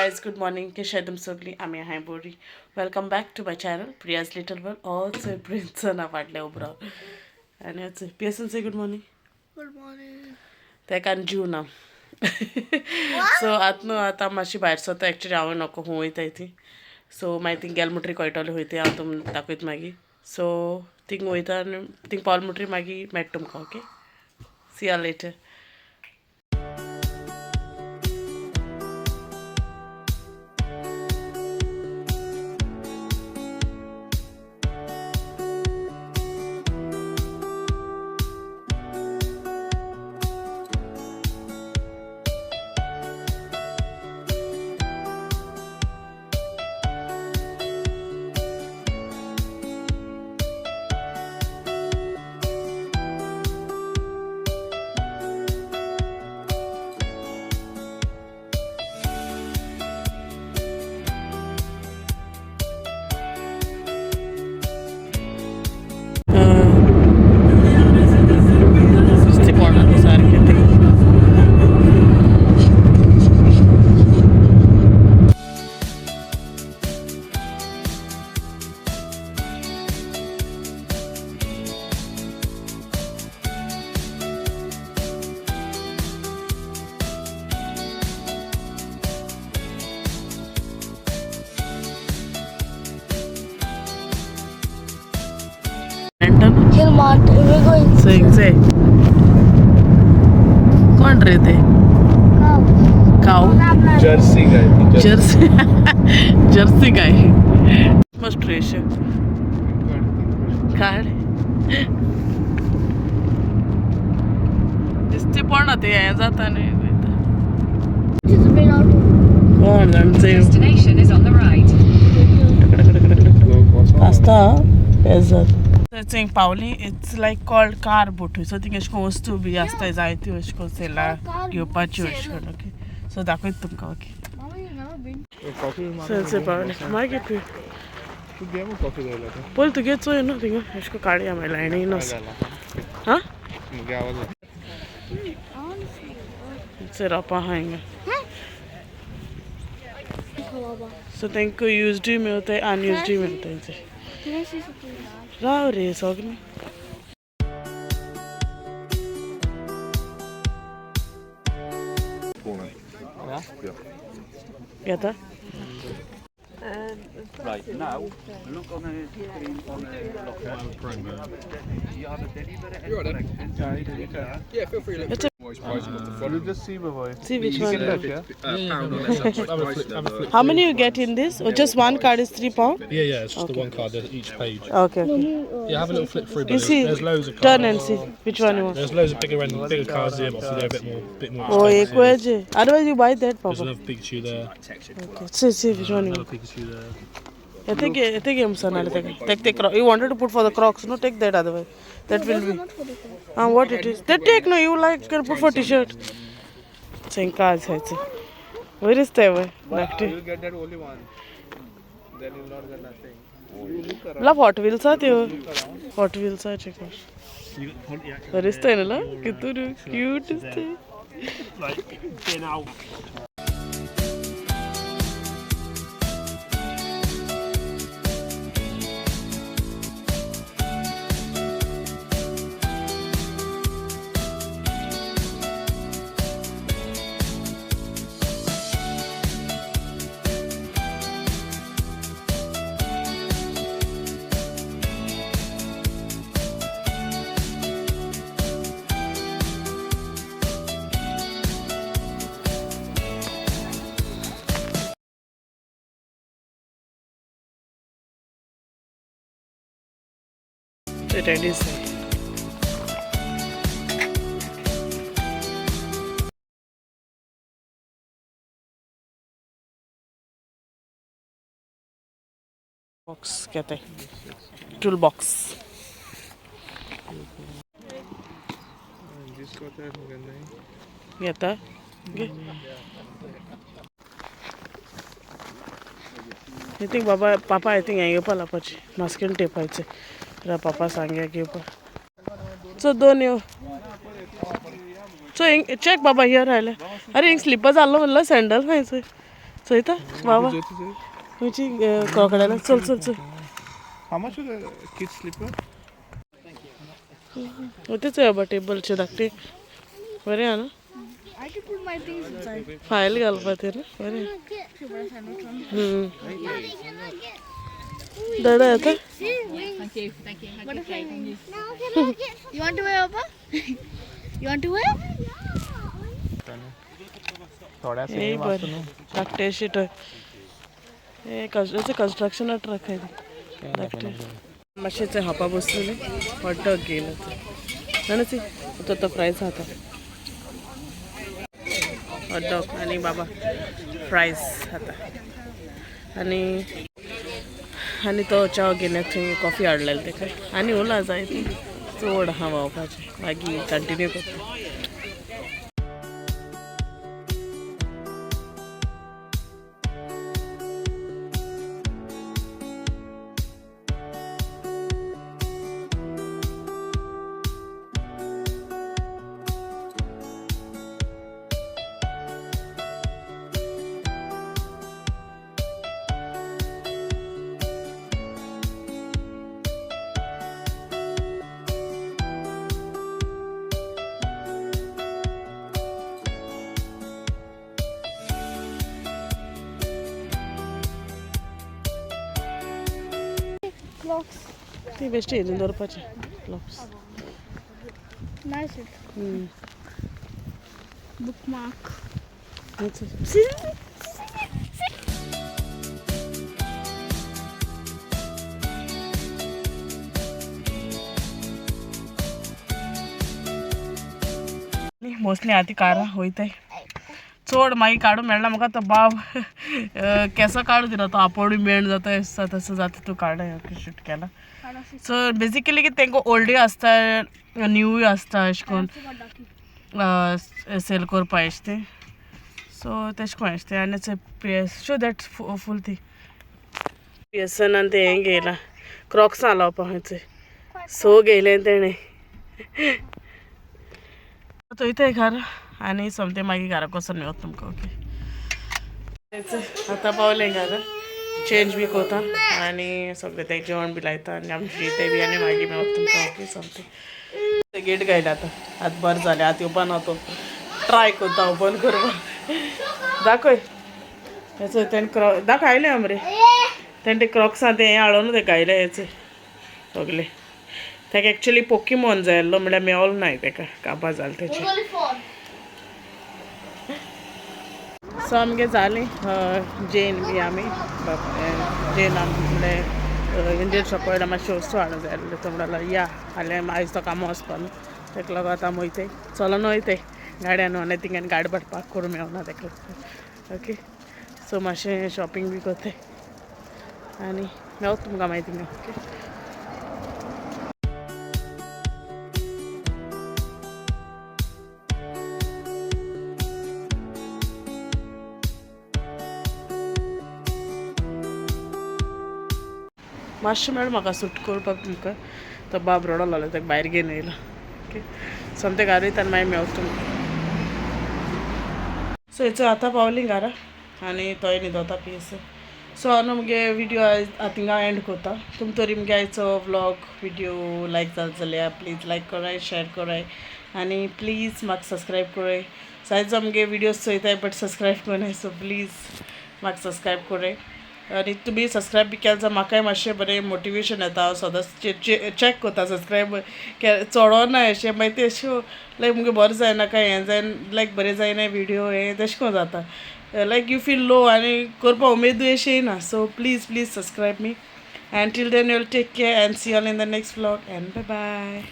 guys, good morning. Keshadam Sogli, I'm your Bori. Welcome back to my channel, Priya's Little World. Also, Prince and Ubra. And it's Pearson say good morning. Good morning. They can do now. So, atno atamashi bite so actually I want to go with So, my thing galmutri quite all with atum takwit magi. So, thing with think Paul mutri magi metum okay. See you later. Hillmont, we're going. Say. कौन रहे थे? Cow. Jersey guy. Jersey guy. Must race. Car. इससे पढ़ना थे ऐसा जाता नहीं कौन दांtsey Destination is on the right. Pasta desert. It's in Pauli. It's like called car boat. So I think it's supposed to be as the zaiti it's supposed to la yopachu okay. So that could tum ka okay. Mama, you never been. So it's Pauli. My get to. Tu demo coffee dai lata. Paul to get so you know think इसको काढ़ी हमें लाने ही ना. हाँ? मुझे आवाज से रपा हाएंगे. So think को used में होता है unused में होता है इसे. राव रे सोगनी. क्या था? Right, now, look on the screen on the you have a delivery and Yeah, feel free to look. You just see my boy. See which one. Pound on this. How many you get in this? Or just one card is £3? Yeah, it's just the one card each page. Okay. Yeah, have a little flip through. You see, there's loads of cards. turn and see which one you want. There's loads of bigger cards here, but they're a bit more Oh, expensive. एक veg. Otherwise you buy that, There's Papa. another Pikachu there. Okay. See which one you Another want. Pikachu there. I think I'm son. Take you wanted to put for the Crocs, no? Take that otherwise. That will be. What it is? That take no. You like can put for T-shirt. Same cards, hai. Where is that way? You get that only one. Then you'll not get nothing. Love Hot Wheels आते हो. Hot Wheels आ चुका. Where is that ना? कितना cute is that? Like, been out. Ready is. Box कहते हैं. Tool box. जिसको तो नहीं. ये था. I think Papa I think आएंगे पला पची. Masking tape है इसे. रा Papa सांगे के ऊपर. So दोनों. So check Baba here आले. अरे एक slippers आलो मतलब sandal है इसे. चोयता बाबा खंयची क्रोकोडायला चल चल चल How much are the kids slipper? होतेच आहे बाबा टेबलचे धाकटे बरे हा ना I can put my things inside. File घालपा ते ना बरे दडा येता Butterfly wings. You want to wear, Papa? You want to wear? थोड्या हे बरे धाकटे शीट हे कन्स्ट्रक्शन ट्रक आहे धाकटे मातशेचे हापा बसलेले हॉटडॉग गेलं ते तो फ्रायज खाता हॉटडॉग आणि बाबा फ्रायज खाता आणि तो च्या घेण्यात थंय कॉफी हाडलेले ते काय आणि उरला जाय ती चड हा वावपाचें मागीर कंटिन्यू करता Clocks. ती बेश्टी येदून दवरपाचें क्लॉप्स Nice it. Bookmark. मोस्टली आती कारां वयताय चड मागीर काडूं मेळना म्हाका तो बाब केसां काडूं दिना तो आपोवडी मेळ जाता तसो जाता तूं काडाय शूट केला सो बेजिकली कितें तेंका ओल्डूय आसता न्यूय आसता अशें करून सेल कोरपा एशें तें सो तेशें कोन्न एशें तें आनी PS शो दॅट फूल ती PSN तें हें घेयलां क्रॉक्सां लावपा खंयचें सो घेयलें तेणें चोयताय घर आनी सोमतें मागीर घरा कोसोन मेवता तुमकां ओके आतां पावलें घरा चेंज बी कोता आनी सगळें तें जेवण बी लायता आनी आमची ते बी आनी मागीर मेवता तुमकां ओके सोमतें गेट गायला आतां आतां बरें जालें आतां ओपन तो ट्राय कोता ओपन करपाक दाखय हेचो तेणें दाखय आयलें आमरे तेणें ते क्रॉक्सां तें हें हाडून तें गायलें हेचें सगलें ताका एक्चुली पोकीमॉन जाय आसलो म्हणल्यार मेवलो नाय ताका काबार जालें तेचें सो आमगे जालीं जेन बी आमी जेन आमी म्हणल्यार इंडियन शॉपार मातशें वस्तू हाडूंक जाय आसलें तो म्हणलो या फाल्यां आयज तो कामां वचपा न्हू ताका लागून आतां आमी वयताय चलोन वयताय गाड्यान आनी थिंगान गाडी बाट पार्क करूं मेवना ताका लागून ओके सो मातशें शॉपिंग बी कोताय आनी मेवता तुमकां मागीर थिंगा ओके मातशें मेळ म्हाका सूट करपाक तुमकां तो बाब रडो लागलो ताका भायर घेवन येयला ओके सोमतें घरा वयता आनी मागीर मेवता तुमकां सो हेचो आतां पावलीं घरा आनी तोय न्हिदोता पीस सो हांव मुगे विडियो थिंगा एंड कोता तुम तरी मुगे आयचो व्लॉग विडियो लायक जालो जाल्यार प्लीज लायक कोराय शेअर कोराय आनी प्लीज म्हाका सब्सक्रायब कोराय जायतो मुगे विडियोज चोयताय बट सब्सक्रायब कोनाय सो प्लीज म्हाका सब्सक्रायब कोराय आनी तुमी सब्सक्रायब बी केलें जाल्यार म्हाकाय मातशें बरें मोटिवेशन येता हांव सदांच चॅक कोता सब्सक्रायब चोडो ना अशें मागीर तें अशें लायक मुगे बरें जायना काय हें जायना लायक बरें जायना विडियो हें तेशें कोन्न जाता लायक यू फील लो आनी करपा उमेदूय अशें येयना so please subscribe me and till then you will take care and see you all in the next vlog and bye bye